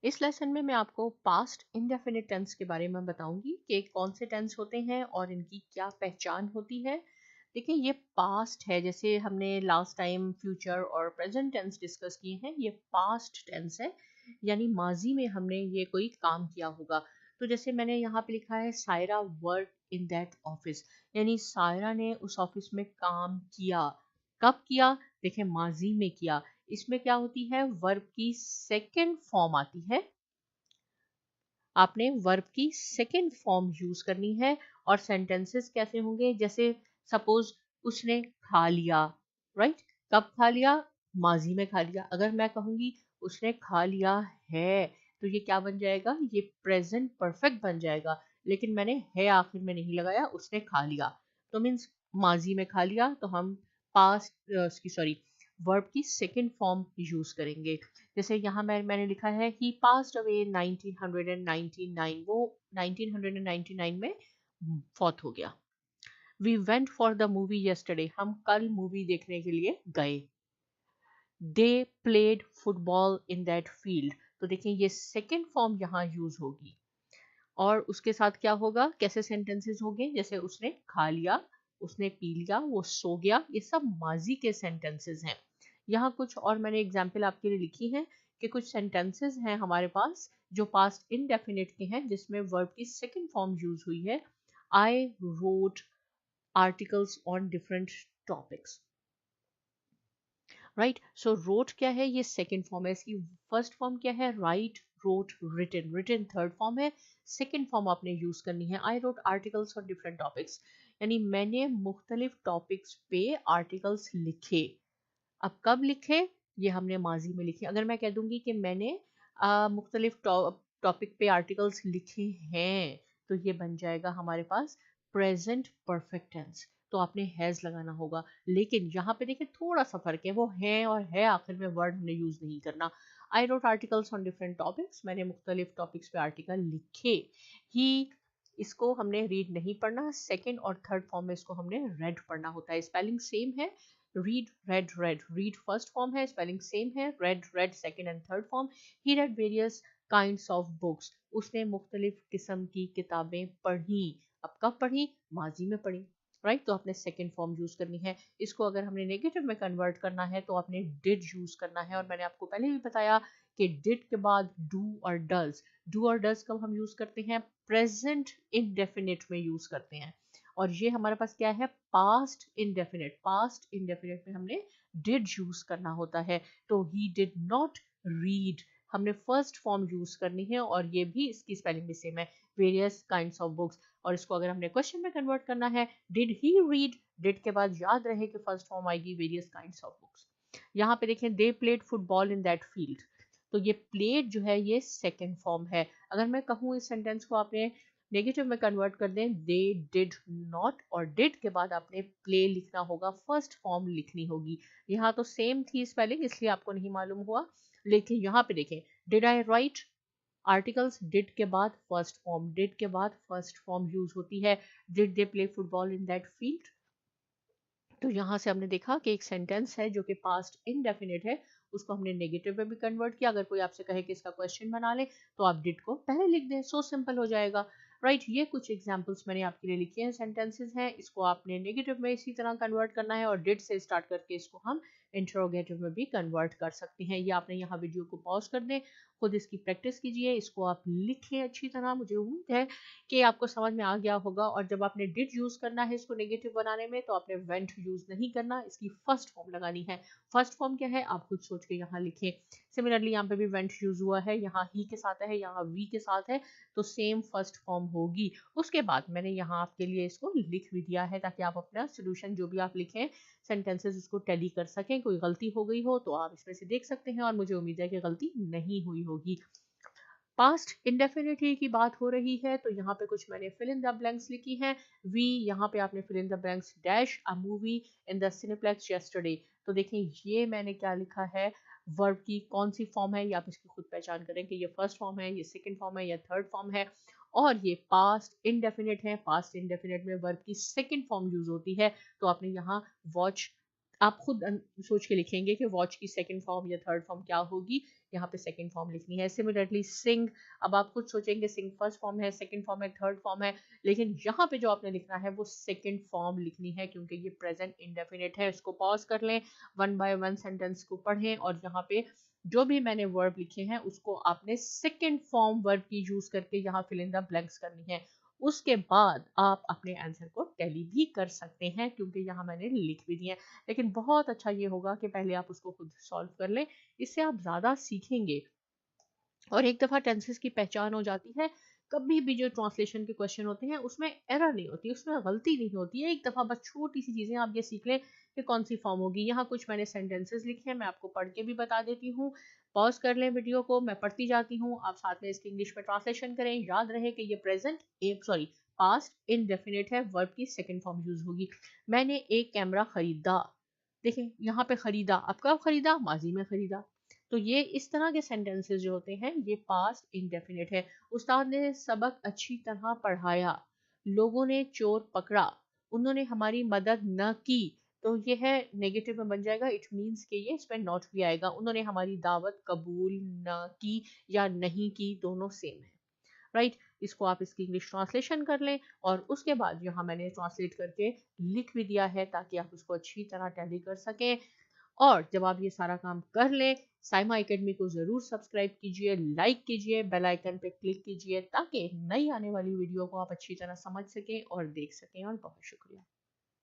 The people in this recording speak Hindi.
इस लेसन में मैं आपको पास्ट इंडेफिनिट टेंस के बारे में बताऊंगी कि कौन से टेंस होते हैं और इनकी क्या पहचान होती है। देखिए, ये पास्ट है, जैसे हमने लास्ट टाइम फ्यूचर और प्रेजेंट टेंस डिस्कस किए हैं, ये पास्ट टेंस है, यानी माजी में हमने ये कोई काम किया होगा। तो जैसे मैंने यहाँ पे लिखा है Saira work in that office, यानी सायरा ने उस ऑफिस में काम किया। कब किया? देखिए, माजी में किया। इसमें क्या होती है, वर्ब की सेकेंड फॉर्म आती है। आपने वर्ब की सेकेंड फॉर्म यूज करनी है। और सेंटेंसेस कैसे होंगे, जैसे सपोज उसने खा लिया, राइट? कब खा लिया? माजी में खा लिया। अगर मैं कहूंगी उसने खा लिया है, तो ये क्या बन जाएगा? ये प्रेजेंट परफेक्ट बन जाएगा। लेकिन मैंने है आखिर में नहीं लगाया, उसने खा लिया, तो मीन्स माजी में खा लिया, तो हम पास्ट सॉरी वर्ब की सेकेंड फॉर्म यूज करेंगे। जैसे यहाँ मैंने लिखा है ही पास्ड अवे 1999, वो 1999 में फौत हो गया। We went for the movie yesterday, हम कल मूवी देखने के लिए गए। They played football in that field, तो देखिए ये सेकेंड फॉर्म यहाँ यूज होगी। और उसके साथ क्या होगा, कैसे सेंटेंसेस होंगे, जैसे उसने खा लिया, उसने पी लिया, वो सो गया, ये सब माजी के सेंटेंसेस हैं। यहाँ कुछ और मैंने एग्जाम्पल आपके लिए लिखी है कि कुछ सेंटेंसेस हैं हमारे पास जो पास्ट इनडेफिनिट के हैं, जिसमें वर्ब की सेकेंड फॉर्म यूज हुई है। I wrote articles on different topics, right? So wrote क्या है, ये सेकेंड फॉर्म है। इसकी फर्स्ट फॉर्म क्या है? Write, wrote, written. Written third form है, सेकेंड फॉर्म आपने यूज करनी है। I wrote articles on different topics, यानी मैंने मुख्तलिफ टॉपिक्स पे आर्टिकल्स लिखे। अब कब लिखे? ये हमने माजी में लिखे। अगर मैं कह दूंगी कि मैंने मुख्तलिफ टॉपिक पे आर्टिकल्स लिखे हैं, तो ये बन जाएगा हमारे पास प्रेजेंट परफेक्ट टेंस। तो आपने हैज लगाना होगा। लेकिन यहाँ पे देखिए थोड़ा सा फर्क है, वो है और है आखिर में वर्ड हमने यूज नहीं करना। आई wrote articles on different topics, मैंने मुख्तलिफ टॉपिक्स पे आर्टिकल लिखे। ही, इसको हमने रीड नहीं पढ़ना, सेकेंड और थर्ड फॉर्म में इसको हमने रेड पढ़ना होता है। स्पेलिंग सेम है, read, red, red. Read first form है, स्पेलिंग सेम है, red, red second and third form. He red various kinds of books, उसने मुख्तलिफ किस्म की किताबें पढ़ी। अब कब पढ़ी? माजी में पढ़ी, राइट? तो आपने सेकेंड फॉर्म यूज करनी है। इसको अगर हमने नेगेटिव में कन्वर्ट करना है तो आपने डिड यूज करना है। और मैंने आपको पहले भी बताया कि डिड के बाद डू और डज। डू और डज कब हम यूज करते हैं? प्रेजेंट इनडेफिनिट में यूज करते हैं। और ये हमारे पास क्या है? Past indefinite. पास्ट इनडेफिनिट में हमने डिड यूज करना होता है। तो ही डिड नॉट रीड, हमने फर्स्ट फॉर्म यूज करनी है। और ये भी इसकी स्पेलिंग भी सेम है, वेरियस काइंड्स ऑफ बुक्स। और इसको अगर हमने क्वेश्चन में कन्वर्ट करना है, डिड ही रीड, डिड के बाद याद रहे कि फर्स्ट फॉर्म आएगी वेरियस काइंड्स ऑफ बुक्स। यहाँ पे देखें, दे played football in that field, तो ये प्लेड जो है ये सेकेंड फॉर्म है। अगर मैं कहूँ इस सेंटेंस को आपने नेगेटिव में कन्वर्ट कर दें, दे डिड नॉट, और डिड के बाद आपने प्ले लिखना होगा, फर्स्ट फॉर्म लिखनी होगी। यहाँ तो सेम थी स्पेलिंग, इसलिए आपको नहीं मालूम हुआ। लेकिन यहाँ पे देखें, did I right articles, did के बाद फर्स्ट फॉर्म, डिड के बाद फर्स्ट फॉर्म यूज होती है। Did they play football in that field. तो यहाँ से हमने देखा कि एक सेंटेंस है जो कि पास्ट इनडेफिनिट है, उसको हमने नेगेटिव में भी कन्वर्ट किया। अगर कोई आपसे कहे कि इसका क्वेश्चन बना ले, तो आप डिड को पहले लिख दें, सो सिंपल हो जाएगा, राइट? ये कुछ एग्जांपल्स मैंने आपके लिए लिखे हैं, सेंटेंसेस हैं। इसको आपने नेगेटिव में इसी तरह कन्वर्ट करना है, और डिड से स्टार्ट करके इसको हम इंटरोगेटिव में भी कन्वर्ट कर सकते हैं। ये आपने यहाँ वीडियो को पॉज कर दें, खुद इसकी प्रैक्टिस कीजिए, इसको आप लिखें अच्छी तरह। मुझे उम्मीद है कि आपको समझ में आ गया होगा। और जब आपने डिड यूज करना है इसको नेगेटिव बनाने में, तो आपने वेंट यूज नहीं करना, इसकी फर्स्ट फॉर्म लगानी है। फर्स्ट फॉर्म क्या है आप खुद सोच के यहाँ लिखें। सिमिलरली यहाँ पे भी वेंट यूज हुआ है, यहाँ ही के साथ है, यहाँ वी के साथ है, तो सेम फर्स्ट फॉर्म होगी। उसके बाद मैंने यहाँ आपके लिए इसको लिख भी दिया है, ताकि आप अपना सोल्यूशन जो भी आप लिखें सेंटेंसेस उसको टैली कर सकें। कोई गलती हो गई हो तो आप इसमें से देख सकते हैं, और मुझे उम्मीद है कि गलती नहीं हुई होगी। पास्ट इंडेफिनिटली की बात हो रही है, तो यहाँ पे कुछ मैंने फिल इन द ब्लैंक्स लिखी हैं। वी, यहाँ पे आपने fill in the blanks dash a movie in the cineplex yesterday. तो देखें ये मैंने क्या लिखा है, वर्ब की कौन सी फॉर्म है, ये आप इसकी खुद पहचान करें कि ये फर्स्ट फॉर्म है, ये सेकंड फॉर्म है, या थर्ड फॉर्म है। और ये पास्ट इनडेफिनिट है, पास्ट इनडेफिनिट में वर्ब की सेकंड फॉर्म यूज होती है। तो आपने यहाँ वॉच आप खुद सोच के लिखेंगे कि वॉच की सेकंड फॉर्म या थर्ड फॉर्म क्या होगी, यहाँ पे सेकंड फॉर्म लिखनी है। सिमिलरली सिंग, अब आप खुद सोचेंगे सिंग फर्स्ट फॉर्म है, सेकंड फॉर्म है, थर्ड फॉर्म है, लेकिन यहाँ पे जो आपने लिखना है वो सेकंड फॉर्म लिखनी है क्योंकि ये प्रेजेंट इंडेफिनिट है। इसको पॉज कर लें, वन बाय वन सेंटेंस को पढ़ें और यहाँ पे जो भी मैंने वर्ब लिखे हैं उसको आपने सेकंड फॉर्म वर्ब की यूज करके यहाँ फिल इन द ब्लैंक्स करनी है। उसके बाद आप अपने आंसर को टैली भी कर सकते हैं क्योंकि यहाँ मैंने लिख भी दिया है। लेकिन बहुत अच्छा ये होगा कि पहले आप उसको खुद सॉल्व कर लें, इससे आप ज़्यादा सीखेंगे। और एक दफ़ा टेंसेस की पहचान हो जाती है, कभी भी जो ट्रांसलेशन के क्वेश्चन होते हैं उसमें एरर नहीं होती, उसमें गलती नहीं होती है। एक दफ़ा बस छोटी सी चीज़ें आप ये सीख लें कि कौन सी फॉर्म होगी। यहाँ कुछ मैंने सेंटेंसेस लिखे हैं, मैं आपको पढ़ के भी बता देती हूँ। पॉज कर लें वीडियो को, मैं पढ़ती जाती हूँ, आप साथ में इसकी इंग्लिश में ट्रांसलेशन करें। याद रहे कि ये प्रेजेंट सॉरी पास्ट इनडेफिनिट है, वर्ब की सेकेंड फॉर्म यूज होगी। मैंने एक कैमरा खरीदा, देखें यहाँ पे खरीदा, अब कब खरीदा, माजी में खरीदा। तो ये इस तरह के सेंटेंसेस जो होते हैं ये पास्ट इंडेफिनिट है। उस्ताद ने सबक अच्छी तरह पढ़ाया, लोगों ने चोर पकड़ा, उन्होंने हमारी मदद न की। तो ये है नेगेटिव में बन जाएगा, इट मीन्स कि ये इसमें नॉट भी आएगा। उन्होंने हमारी दावत कबूल न की या नहीं की, दोनों सेम है, राइट। इसको आप इसकी इंग्लिश ट्रांसलेशन कर लें और उसके बाद यहाँ मैंने ट्रांसलेट करके लिख भी दिया है ताकि आप उसको अच्छी तरह टैली कर सकें। और जब आप ये सारा काम कर लें, साइमा एकेडमी को ज़रूर सब्सक्राइब कीजिए, लाइक कीजिए, बेल आइकन पे क्लिक कीजिए ताकि नई आने वाली वीडियो को आप अच्छी तरह समझ सकें और देख सकें। और बहुत शुक्रिया।